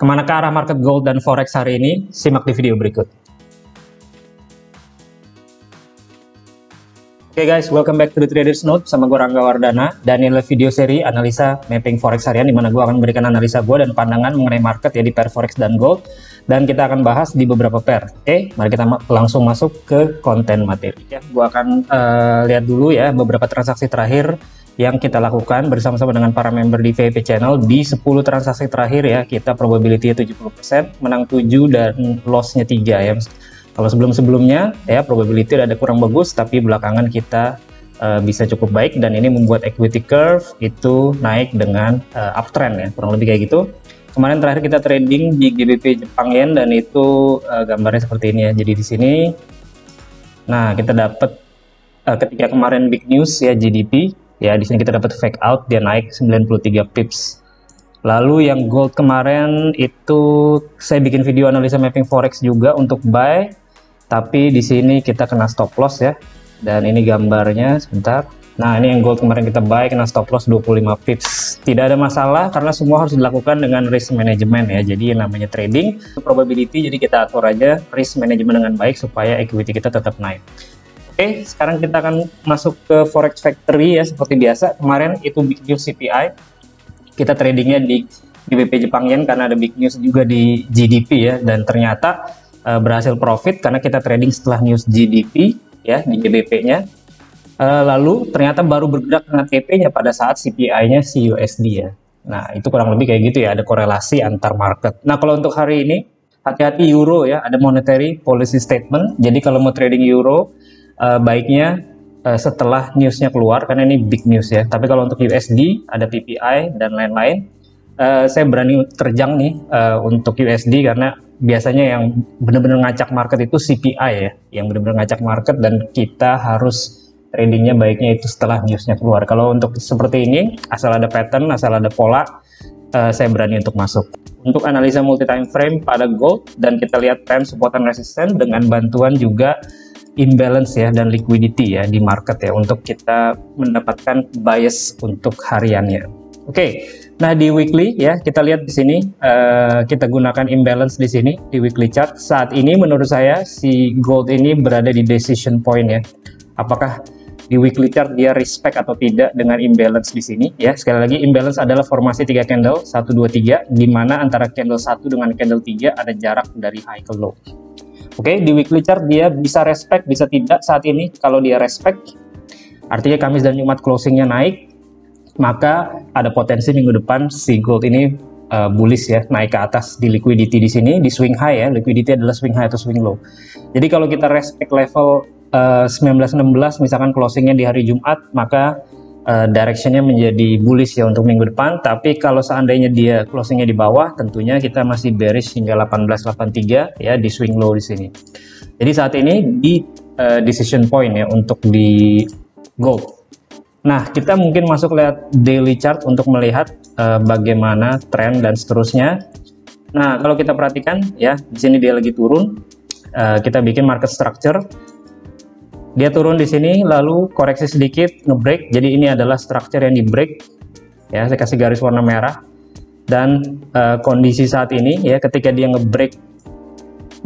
Kemana ke arah market gold dan forex hari ini? Simak di video berikut. Oke guys, welcome back to the Traders Note sama gue Rangga Wardana, dan ini adalah video seri analisa mapping forex harian di mana gue akan memberikan analisa gue dan pandangan mengenai market ya di pair forex dan gold, dan kita akan bahas di beberapa pair. Oke, mari kita langsung masuk ke konten materi ya. Gue akan lihat dulu ya beberapa transaksi terakhir yang kita lakukan bersama-sama dengan para member di VIP channel. Di 10 transaksi terakhir ya, kita probability 70%, menang 7 dan loss-nya 3 ya. Kalau sebelum-sebelumnya ya probability ada kurang bagus, tapi belakangan kita bisa cukup baik, dan ini membuat equity curve itu naik dengan uptrend ya, kurang lebih kayak gitu. Kemarin terakhir kita trading di GBP Jepang Yen, dan itu gambarnya seperti ini ya. Jadi di sini, nah kita dapat ketika kemarin big news ya GDP ya, di sini kita dapat fake out, dia naik 93 pips. Lalu yang gold kemarin itu saya bikin video analisa mapping forex juga untuk buy, tapi di sini kita kena stop loss ya. Dan ini gambarnya sebentar. Nah, ini yang gold kemarin kita buy, kena stop loss 25 pips. Tidak ada masalah karena semua harus dilakukan dengan risk management ya. Jadi yang namanya trading probability, jadi kita atur aja risk management dengan baik supaya equity kita tetap naik. Oke, sekarang kita akan masuk ke Forex Factory ya, seperti biasa. Kemarin itu big news CPI, kita tradingnya di GBP Jepang Yen karena ada big news juga di GDP ya, dan ternyata berhasil profit karena kita trading setelah news GDP ya di GBP-nya. Lalu ternyata baru bergerak dengan TP-nya pada saat CPI-nya CUSD ya. Nah, itu kurang lebih kayak gitu ya, ada korelasi antar market. Nah, kalau untuk hari ini, hati-hati euro ya, ada monetary policy statement. Jadi kalau mau trading euro, baiknya setelah newsnya keluar, karena ini big news ya. Tapi kalau untuk USD ada PPI dan lain-lain, saya berani terjang nih untuk USD, karena biasanya yang benar-benar ngacak market itu CPI ya, yang benar-benar ngacak market, dan kita harus tradingnya baiknya itu setelah newsnya keluar. Kalau untuk seperti ini, asal ada pattern, asal ada pola, saya berani untuk masuk. Untuk analisa multi time frame pada gold, dan kita lihat trend support and resistance dengan bantuan juga imbalance ya dan liquidity ya di market ya, untuk kita mendapatkan bias untuk hariannya. Oke, nah di weekly ya kita lihat di sini kita gunakan imbalance di sini di weekly chart. Saat ini menurut saya si gold ini berada di decision point ya. Apakah di weekly chart dia respect atau tidak dengan imbalance di sini ya. Sekali lagi, imbalance adalah formasi 3 candle 1 2 3, di mana antara candle 1 dengan candle 3 ada jarak dari high ke low. Oke, di weekly chart dia bisa respect, bisa tidak. Saat ini kalau dia respect, artinya Kamis dan Jumat closingnya naik, maka ada potensi minggu depan si gold ini bullish ya, naik ke atas di liquidity di sini, di swing high ya. Liquidity adalah swing high atau swing low. Jadi kalau kita respect level 1916 misalkan closingnya di hari Jumat, maka directionnya menjadi bullish ya untuk minggu depan. Tapi kalau seandainya dia closingnya di bawah, tentunya kita masih bearish hingga 1883 ya di swing low di sini. Jadi saat ini di decision point ya untuk di gold. Nah, kita mungkin masuk lihat daily chart untuk melihat bagaimana tren dan seterusnya. Nah, kalau kita perhatikan ya, di sini dia lagi turun. Kita bikin market structure. Dia turun di sini, lalu koreksi sedikit, ngebreak. Jadi ini adalah structure yang di break. Ya, saya kasih garis warna merah. Dan kondisi saat ini ya, ketika dia ngebreak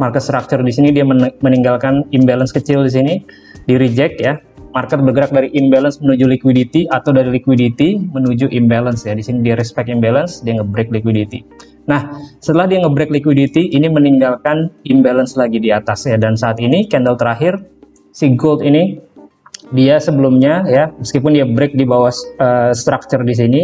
market structure di sini, dia meninggalkan imbalance kecil di sini, di reject ya. Market bergerak dari imbalance menuju liquidity, atau dari liquidity menuju imbalance ya. Di sini dia respect imbalance, dia ngebreak liquidity. Nah, setelah dia ngebreak liquidity, ini meninggalkan imbalance lagi di atas ya. Dan saat ini candle terakhir si gold ini, dia sebelumnya ya, meskipun dia break di bawah structure di sini,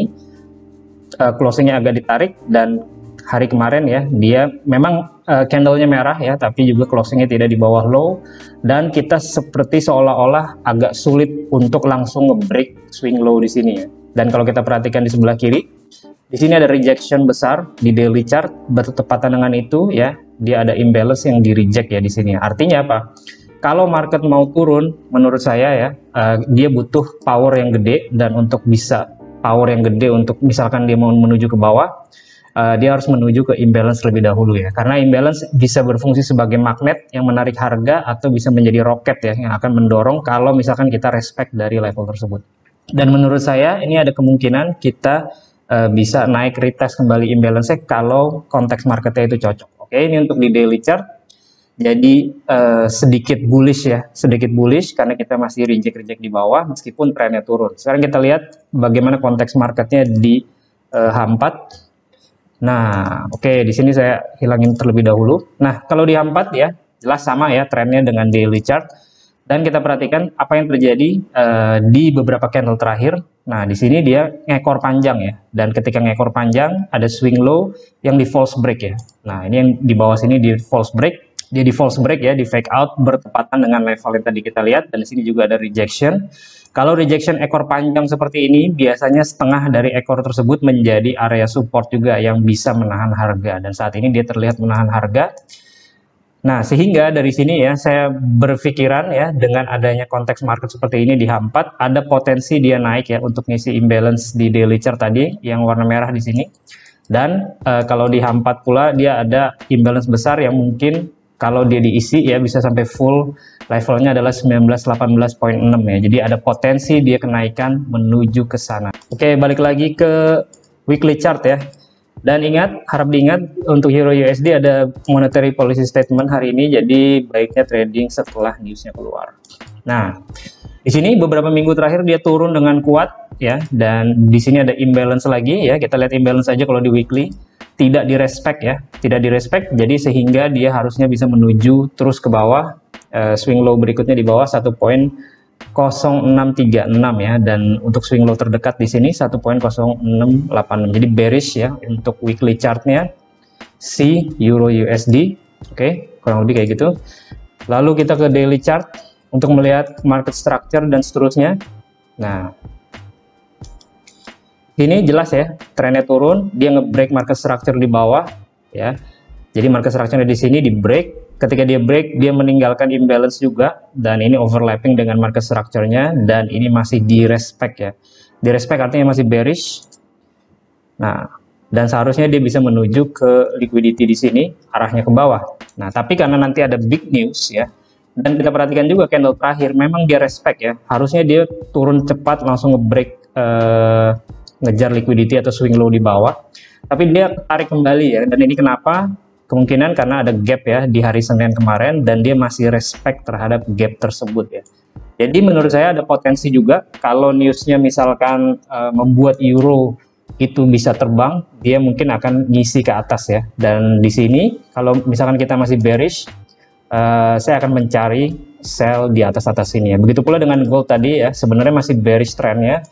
closingnya agak ditarik, dan hari kemarin ya dia memang candlenya merah ya, tapi juga closingnya tidak di bawah low, dan kita seperti seolah-olah agak sulit untuk langsung nge-break swing low di sini ya. Dan kalau kita perhatikan di sebelah kiri, di sini ada rejection besar di daily chart, bertepatan dengan itu ya, dia ada imbalance yang di reject ya di sini. Artinya apa? Kalau market mau turun, menurut saya ya, dia butuh power yang gede, dan untuk bisa power yang gede untuk misalkan dia mau menuju ke bawah, dia harus menuju ke imbalance lebih dahulu ya. Karena imbalance bisa berfungsi sebagai magnet yang menarik harga, atau bisa menjadi roket ya, yang akan mendorong kalau misalkan kita respect dari level tersebut. Dan menurut saya ini ada kemungkinan kita bisa naik retest kembali imbalance-nya kalau konteks marketnya itu cocok. Oke, ini untuk di daily chart. Jadi sedikit bullish ya, sedikit bullish karena kita masih reject di bawah meskipun trennya turun. Sekarang kita lihat bagaimana konteks marketnya di H4. Nah, oke, di sini saya hilangin terlebih dahulu. Nah, kalau di H4 ya, jelas sama ya trennya dengan daily chart. Dan kita perhatikan apa yang terjadi di beberapa candle terakhir. Nah, di sini dia ngekor panjang ya. Dan ketika ngekor panjang, ada swing low yang di false break ya. Nah, ini yang di bawah sini di false break. Dia di false break ya, di fake out bertepatan dengan level yang tadi kita lihat. Dan di sini juga ada rejection. Kalau rejection ekor panjang seperti ini, biasanya setengah dari ekor tersebut menjadi area support juga yang bisa menahan harga. Dan saat ini dia terlihat menahan harga. Nah, sehingga dari sini ya, saya berpikiran ya, dengan adanya konteks market seperti ini di H4, ada potensi dia naik ya, untuk ngisi imbalance di daily chart tadi, yang warna merah di sini. Dan kalau di H4 pula, dia ada imbalance besar yang mungkin kalau dia diisi ya bisa sampai full, levelnya adalah 1918.6 ya. Jadi ada potensi dia kenaikan menuju ke sana. Oke, balik lagi ke weekly chart ya. Dan ingat, harap diingat untuk Euro USD ada monetary policy statement hari ini, jadi baiknya trading setelah newsnya keluar. Nah, di sini beberapa minggu terakhir dia turun dengan kuat ya, dan di sini ada imbalance lagi ya. Kita lihat imbalance aja kalau di weekly. Tidak direspek ya, tidak direspek, jadi sehingga dia harusnya bisa menuju terus ke bawah, swing low berikutnya di bawah 1.0636 ya, dan untuk swing low terdekat di sini 1.0686, jadi bearish ya untuk weekly chartnya si Euro USD. Oke, kurang lebih kayak gitu. Lalu kita ke daily chart untuk melihat market structure dan seterusnya. Nah, ini jelas ya, trennya turun, dia nge-break market structure di bawah ya. Jadi market structure di sini di break. Ketika dia break, dia meninggalkan imbalance juga, dan ini overlapping dengan market structure-nya, dan ini masih di respect ya. Di respect artinya masih bearish. Nah, dan seharusnya dia bisa menuju ke liquidity di sini, arahnya ke bawah. Nah, tapi karena nanti ada big news ya, dan kita perhatikan juga candle terakhir, memang dia respect ya. Harusnya dia turun cepat langsung nge-break, ngejar liquidity atau swing low di bawah, tapi dia tarik kembali ya. Dan ini kenapa? Kemungkinan karena ada gap ya di hari Senin kemarin, dan dia masih respect terhadap gap tersebut ya. Jadi menurut saya ada potensi juga kalau newsnya misalkan membuat euro itu bisa terbang, dia mungkin akan ngisi ke atas ya. Dan di sini kalau misalkan kita masih bearish, saya akan mencari sell di atas ini ya. Begitu pula dengan gold tadi ya, sebenarnya masih bearish trennya.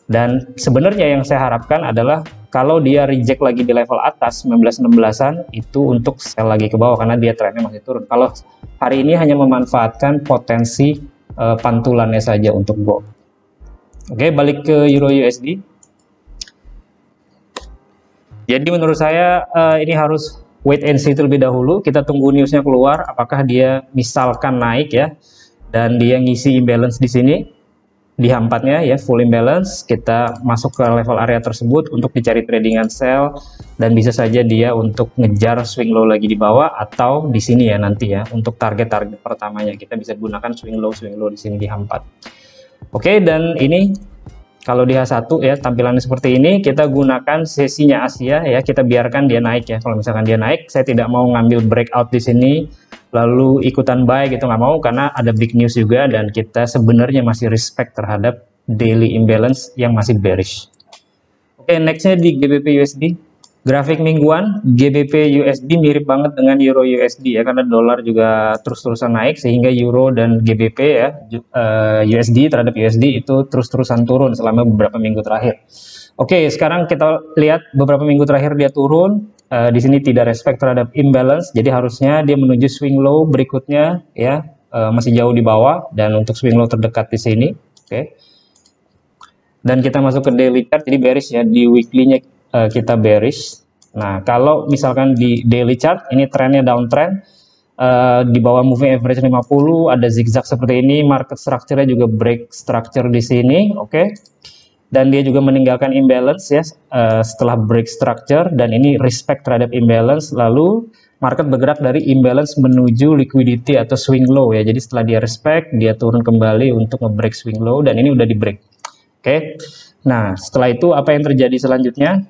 Dan sebenarnya yang saya harapkan adalah kalau dia reject lagi di level atas 1916-an itu untuk sell lagi ke bawah karena dia trennya masih turun. Kalau hari ini hanya memanfaatkan potensi pantulannya saja untuk gold. Oke, balik ke Euro USD. Jadi menurut saya ini harus wait and see terlebih dahulu. Kita tunggu newsnya keluar, apakah dia misalkan naik ya, dan dia ngisi imbalance di sini. Di H4-nya ya full imbalance, kita masuk ke level area tersebut untuk dicari tradingan sell, dan bisa saja dia untuk ngejar swing low lagi di bawah atau di sini ya nanti ya untuk target-target pertamanya kita bisa gunakan swing low di sini di H4. Oke, dan ini kalau di H1 ya tampilannya seperti ini, kita gunakan sesinya Asia ya, kita biarkan dia naik ya. Kalau misalkan dia naik, saya tidak mau ngambil breakout di sini lalu ikutan buy gitu, nggak mau, karena ada big news juga dan kita sebenarnya masih respect terhadap daily imbalance yang masih bearish. Oke, nextnya di GBP USD. Grafik mingguan GBP USD mirip banget dengan Euro USD ya, karena dolar juga terus-terusan naik sehingga Euro dan GBP ya USD terhadap USD itu terus-terusan turun selama beberapa minggu terakhir. Oke, sekarang kita lihat beberapa minggu terakhir dia turun. Di sini tidak respect terhadap imbalance, jadi harusnya dia menuju swing low berikutnya ya, masih jauh di bawah, dan untuk swing low terdekat di sini. Oke, dan kita masuk ke daily chart, jadi bearish ya, di weekly-nya kita bearish. Nah, kalau misalkan di daily chart ini trennya downtrend, di bawah moving average 50, ada zigzag seperti ini, market structure-nya juga break structure di sini. Oke. Dan dia juga meninggalkan imbalance ya setelah break structure, dan ini respect terhadap imbalance, lalu market bergerak dari imbalance menuju liquidity atau swing low ya. Jadi setelah dia respect, dia turun kembali untuk nge-break swing low, dan ini udah di break. Oke. Nah, setelah itu apa yang terjadi selanjutnya?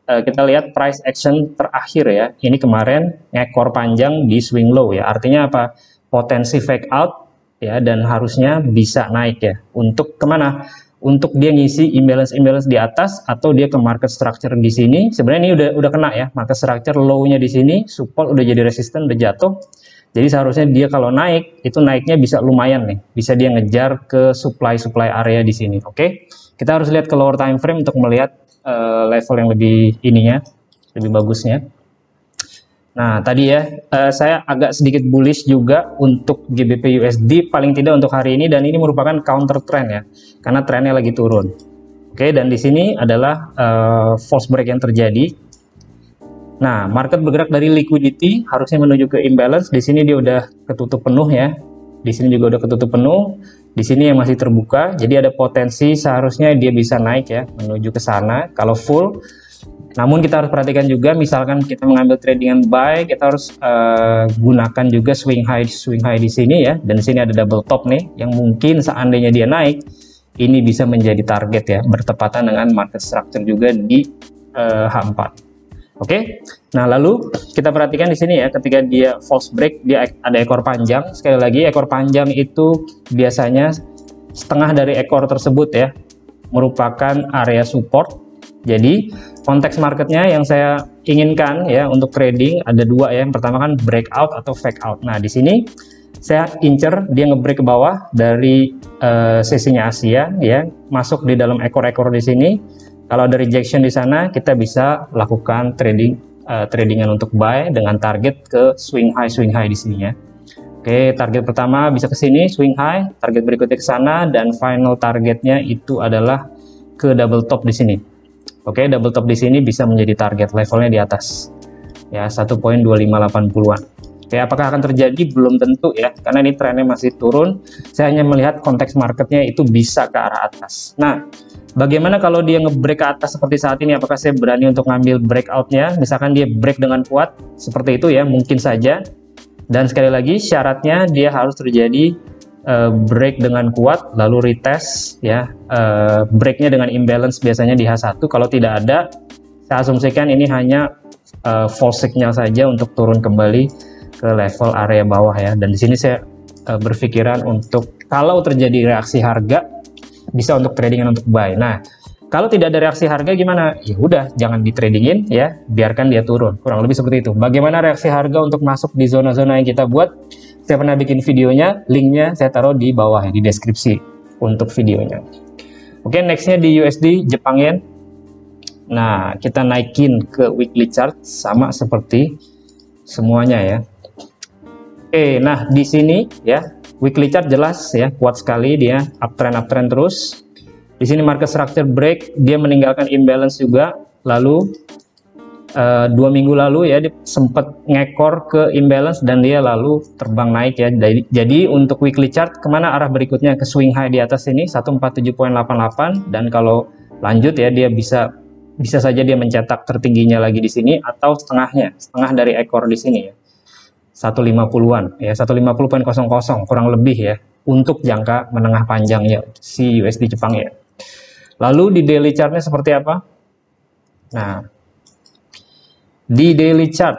Kita lihat price action terakhir ya. Ini kemarin ngekor panjang di swing low ya. Artinya apa? Potensi fake out ya, dan harusnya bisa naik ya. Untuk kemana? Untuk dia ngisi imbalance di atas, atau dia ke market structure di sini. Sebenarnya ini udah kena ya. Market structure low-nya di sini, support udah jadi resisten, udah jatuh. Jadi seharusnya dia kalau naik, itu naiknya bisa lumayan nih. Bisa dia ngejar ke supply area di sini. Oke. Kita harus lihat ke lower time frame untuk melihat level yang lebih lebih bagusnya. Nah, tadi ya, saya agak sedikit bullish juga untuk GBP USD, paling tidak untuk hari ini, dan ini merupakan counter trend ya, karena trennya lagi turun. Oke, dan di sini adalah false break yang terjadi. Nah, market bergerak dari liquidity, harusnya menuju ke imbalance. Di sini dia udah ketutup penuh ya. Di sini juga udah ketutup penuh. Di sini yang masih terbuka, jadi ada potensi seharusnya dia bisa naik ya, menuju ke sana kalau full. Namun kita harus perhatikan juga, misalkan kita mengambil tradingan buy, kita harus gunakan juga swing high di sini ya. Dan di sini ada double top nih, yang mungkin seandainya dia naik, ini bisa menjadi target ya, bertepatan dengan market structure juga di H4. Oke, nah lalu kita perhatikan di sini ya, ketika dia false break, dia ada ekor panjang. Sekali lagi, ekor panjang itu biasanya setengah dari ekor tersebut ya, merupakan area support. Jadi konteks marketnya yang saya inginkan ya untuk trading ada dua ya. Yang pertama kan breakout atau fake out. Nah di sini saya incer dia ngebreak ke bawah dari sesinya Asia ya, masuk di dalam ekor-ekor di sini. Kalau ada rejection di sana, kita bisa lakukan tradingan untuk buy dengan target ke swing high di sini ya. Oke, target pertama bisa ke sini swing high, target berikutnya ke sana, dan final targetnya itu adalah ke double top di sini. Oke, double top di sini bisa menjadi target, levelnya di atas ya, 1.2580-an. Oke, apakah akan terjadi? Belum tentu ya, karena ini trennya masih turun. Saya hanya melihat konteks marketnya itu bisa ke arah atas. Nah, bagaimana kalau dia nge-break ke atas seperti saat ini? Apakah saya berani untuk ngambil breakout-nya? Misalkan dia break dengan kuat seperti itu ya, mungkin saja. Dan sekali lagi syaratnya dia harus terjadi break dengan kuat, lalu retest ya, breaknya dengan imbalance biasanya di H1. Kalau tidak ada, saya asumsikan ini hanya false signal saja untuk turun kembali ke level area bawah ya. Dan di sini saya berpikiran untuk kalau terjadi reaksi harga, bisa untuk tradingan untuk buy. Nah, kalau tidak ada reaksi harga gimana? Ya udah, jangan di tradingin ya, biarkan dia turun. Kurang lebih seperti itu. Bagaimana reaksi harga untuk masuk di zona-zona yang kita buat? Saya pernah bikin videonya, linknya saya taruh di bawah ya, di deskripsi untuk videonya. Oke, nextnya di USD Jepang Yen. Nah, kita naikin ke weekly chart sama seperti semuanya ya. Oke, nah di sini ya, weekly chart jelas ya, kuat sekali dia, uptrend terus. Di sini market structure break, dia meninggalkan imbalance juga. Lalu 2 minggu lalu ya, dia sempat ngekor ke imbalance dan dia lalu terbang naik ya. Jadi untuk weekly chart kemana arah berikutnya? Ke swing high di atas ini 147.88, dan kalau lanjut ya dia bisa saja dia mencetak tertingginya lagi di sini, atau setengah dari ekor di sini ya. 150-an ya, 150.00 kurang lebih ya, untuk jangka menengah panjangnya si USD Jepang ya. Lalu di daily chartnya seperti apa? Nah, di daily chart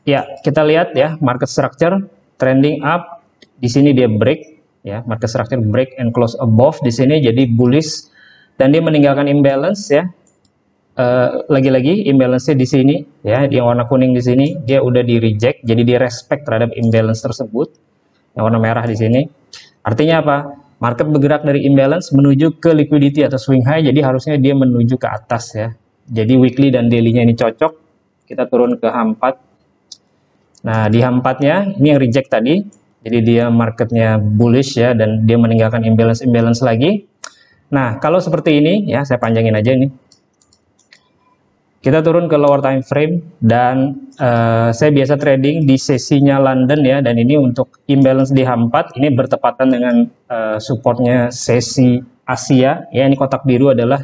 ya, kita lihat ya, market structure trending up. Di sini dia break ya, market structure break and close above di sini, jadi bullish, dan dia meninggalkan imbalance ya. Lagi-lagi imbalance-nya di sini ya, yang warna kuning di sini dia udah di reject, jadi dia respect terhadap imbalance tersebut. Yang warna merah di sini artinya apa? Market bergerak dari imbalance menuju ke liquidity atau swing high, jadi harusnya dia menuju ke atas ya. Jadi weekly dan daily-nya ini cocok. Kita turun ke H4. Nah, di H4-nya ini yang reject tadi, jadi dia marketnya bullish ya, dan dia meninggalkan imbalance lagi. Nah, kalau seperti ini ya, saya panjangin aja ini. Kita turun ke lower time frame, dan saya biasa trading di sesinya London ya, dan ini untuk imbalance di H4 ini bertepatan dengan supportnya sesi Asia ya. Ini kotak biru adalah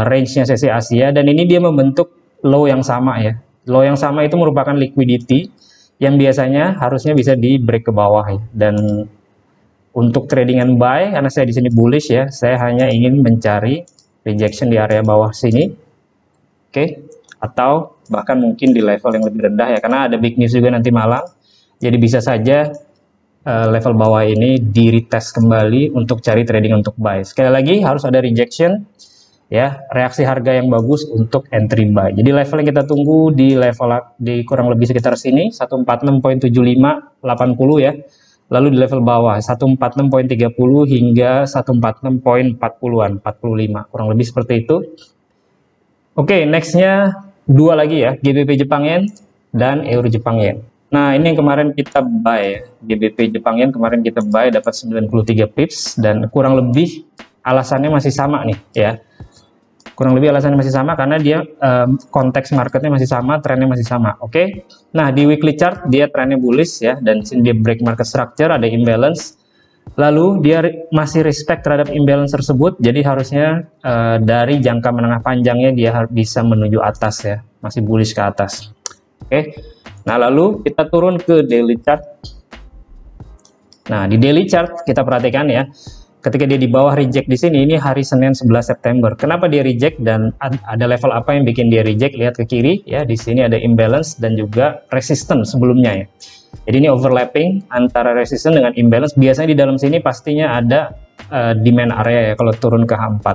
range-nya sesi Asia, dan ini dia membentuk low yang sama ya. Low yang sama itu merupakan liquidity yang biasanya harusnya bisa di break ke bawah ya. Dan untuk tradingan buy, karena saya di sini bullish ya, saya hanya ingin mencari rejection di area bawah sini, oke, atau bahkan mungkin di level yang lebih rendah ya, karena ada big news juga nanti malam. Jadi bisa saja level bawah ini di retest kembali untuk cari trading untuk buy. Sekali lagi harus ada rejection ya, reaksi harga yang bagus untuk entry buy. Jadi level yang kita tunggu di level di kurang lebih sekitar sini 146.7580 ya. Lalu di level bawah 146.30 hingga 146.40-an, 45, kurang lebih seperti itu. Oke, nextnya dua lagi ya, GBP Jepang Yen dan Euro Jepang Yen. Nah, ini yang kemarin kita buy ya. GBP Jepang Yen kemarin kita buy dapat 93 pips dan kurang lebih alasannya masih sama nih ya. Kurang lebih alasannya masih sama karena dia konteks marketnya masih sama, trennya masih sama. Oke. Nah, di weekly chart dia trennya bullish ya, dan di sini dia break market structure, ada imbalance. Lalu dia masih respect terhadap imbalance tersebut, jadi harusnya dari jangka menengah panjangnya dia bisa menuju atas ya, masih bullish ke atas. Oke. Nah, lalu kita turun ke daily chart. Nah, di daily chart kita perhatikan ya, ketika dia di bawah reject di sini, ini hari Senin 11 September. Kenapa dia reject dan ada level apa yang bikin dia reject? Lihat ke kiri ya, di sini ada imbalance dan juga resistance sebelumnya ya. Jadi ini overlapping antara resistance dengan imbalance. Biasanya di dalam sini pastinya ada demand area ya kalau turun ke H4.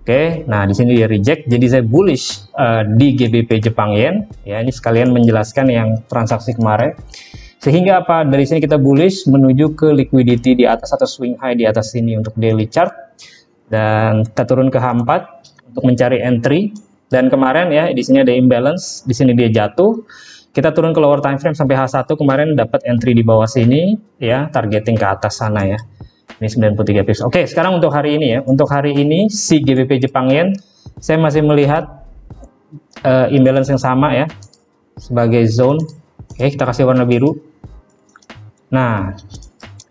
Oke, nah di sini dia reject. Jadi saya bullish di GBP Jepang Yen ya. Ini sekalian menjelaskan yang transaksi kemarin. Sehingga apa? Dari sini kita bullish menuju ke liquidity di atas atau swing high di atas sini untuk daily chart. Dan kita turun ke H4 untuk mencari entry. Dan kemarin ya di sini ada imbalance, di sini dia jatuh. Kita turun ke lower time frame sampai H1, kemarin dapat entry di bawah sini ya, targeting ke atas sana ya. Ini 93 pips. Oke, sekarang untuk hari ini ya. Untuk hari ini si GBP Jepang Yen saya masih melihat imbalance yang sama ya sebagai zone. Oke, kita kasih warna biru. Nah,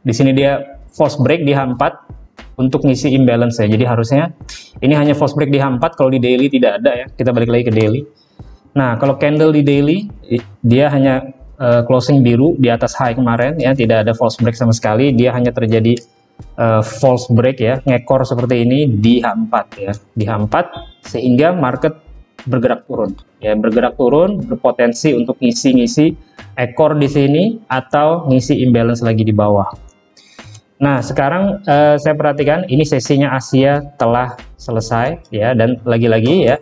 di sini dia false break di H4 untuk ngisi imbalance ya. Jadi harusnya ini hanya false break di H4, kalau di daily tidak ada ya. Kita balik lagi ke daily. Nah, kalau candle di daily dia hanya closing biru di atas high kemarin ya, tidak ada false break sama sekali. Dia hanya terjadi false break ya, ngekor seperti ini di H4 ya, di H4, sehingga market bergerak turun ya, bergerak turun, berpotensi untuk ngisi ekor di sini atau ngisi imbalance lagi di bawah. Nah, sekarang saya perhatikan ini sesinya Asia telah selesai ya, dan lagi-lagi ya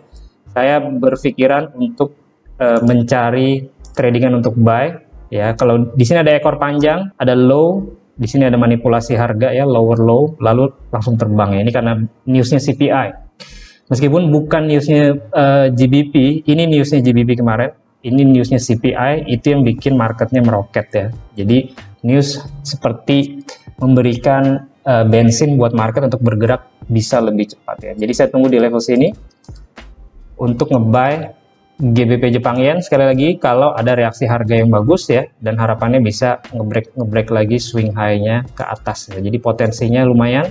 saya berpikiran untuk mencari tradingan untuk buy ya. Kalau di sini ada ekor panjang, ada low, di sini ada manipulasi harga ya, lower low, lalu langsung terbang ya. Ini karena newsnya CPI. Meskipun bukan newsnya GBP, ini newsnya GBP kemarin, ini newsnya CPI, itu yang bikin marketnya meroket ya. Jadi news seperti memberikan bensin buat market untuk bergerak bisa lebih cepat ya. Jadi saya tunggu di level sini untuk nge-buy GBP Jepang Yen. Sekali lagi kalau ada reaksi harga yang bagus ya, dan harapannya bisa nge-break lagi swing high-nya ke atas ya. Jadi potensinya lumayan,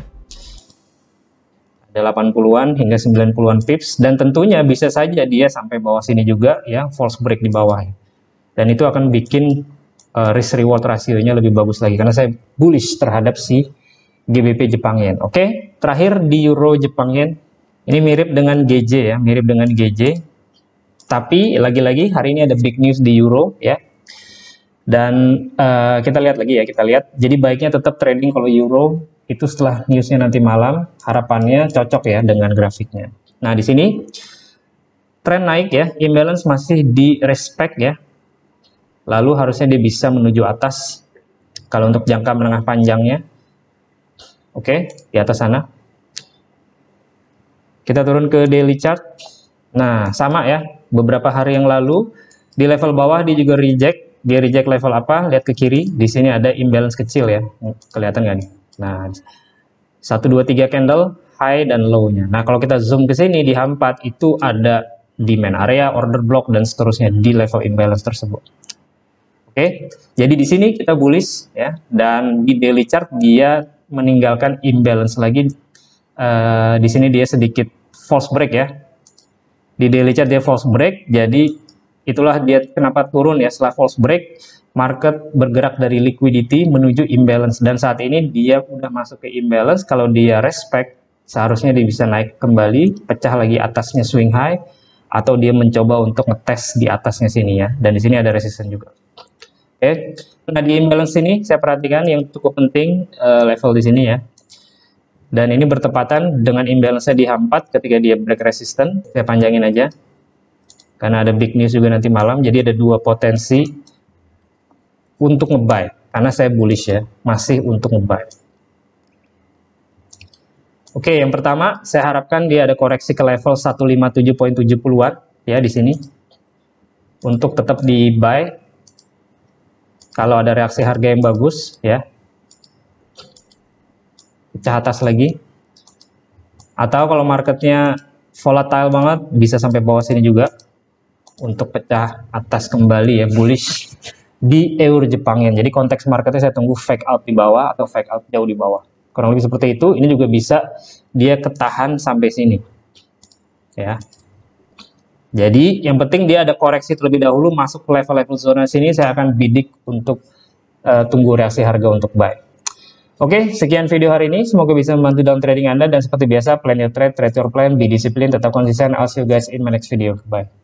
ada 80-an hingga 90-an pips, dan tentunya bisa saja dia sampai bawah sini juga ya, false break di bawah ya. Dan itu akan bikin risk reward rasionya lebih bagus lagi, karena saya bullish terhadap si GBP Jepang Yen. Oke, terakhir di Euro Jepang Yen, ini mirip dengan GJ ya, mirip dengan GJ. Tapi lagi-lagi hari ini ada big news di Euro ya. Dan kita lihat lagi ya, kita lihat. Jadi baiknya tetap trading kalau Euro itu setelah newsnya nanti malam, harapannya cocok ya dengan grafiknya. Nah, di sini tren naik ya, imbalance masih di respect ya. Lalu harusnya dia bisa menuju atas kalau untuk jangka menengah panjangnya. Oke, di atas sana. Kita turun ke daily chart. Nah, sama ya. Beberapa hari yang lalu di level bawah dia juga reject. Dia reject level apa? Lihat ke kiri. Di sini ada imbalance kecil ya. Kelihatan nggak nih? Nah, 1, 2, 3 candle high dan low-nya. Nah, kalau kita zoom ke sini di H4 itu ada demand area, order block, dan seterusnya di level imbalance tersebut. Oke, jadi di sini kita bullish ya, dan di daily chart dia meninggalkan imbalance lagi. Di sini dia sedikit false break ya. Di daily chart dia false break, jadi itulah dia kenapa turun ya. Setelah false break, market bergerak dari liquidity menuju imbalance, dan saat ini dia udah masuk ke imbalance. Kalau dia respect seharusnya dia bisa naik kembali, pecah lagi atasnya swing high, atau dia mencoba untuk ngetes di atasnya sini ya. Dan di sini ada resistance juga. Oke, nah di imbalance ini saya perhatikan yang cukup penting level di sini ya. Dan ini bertepatan dengan imbalance-nya di H4 ketika dia break resistance. Saya panjangin aja. Karena ada big news juga nanti malam, jadi ada dua potensi untuk nge-buy. Karena saya bullish ya, masih untuk nge-buy. Oke, yang pertama saya harapkan dia ada koreksi ke level 157.70-an ya di sini. Untuk tetap di buy. Kalau ada reaksi harga yang bagus ya. Pecah atas lagi. Atau kalau marketnya volatile banget, bisa sampai bawah sini juga. Untuk pecah atas kembali ya, bullish di Euro Jepang Yen. Jadi konteks marketnya saya tunggu fake out di bawah atau fake out jauh di bawah. Kurang lebih seperti itu. Ini juga bisa dia ketahan sampai sini ya. Jadi yang penting dia ada koreksi terlebih dahulu, masuk ke level-level zona sini. Saya akan bidik untuk tunggu reaksi harga untuk buy. Oke, sekian video hari ini. Semoga bisa membantu dalam trading Anda, dan seperti biasa, plan your trade, trade your plan, be disciplined, tetap konsisten. I'll see you guys in my next video. Bye.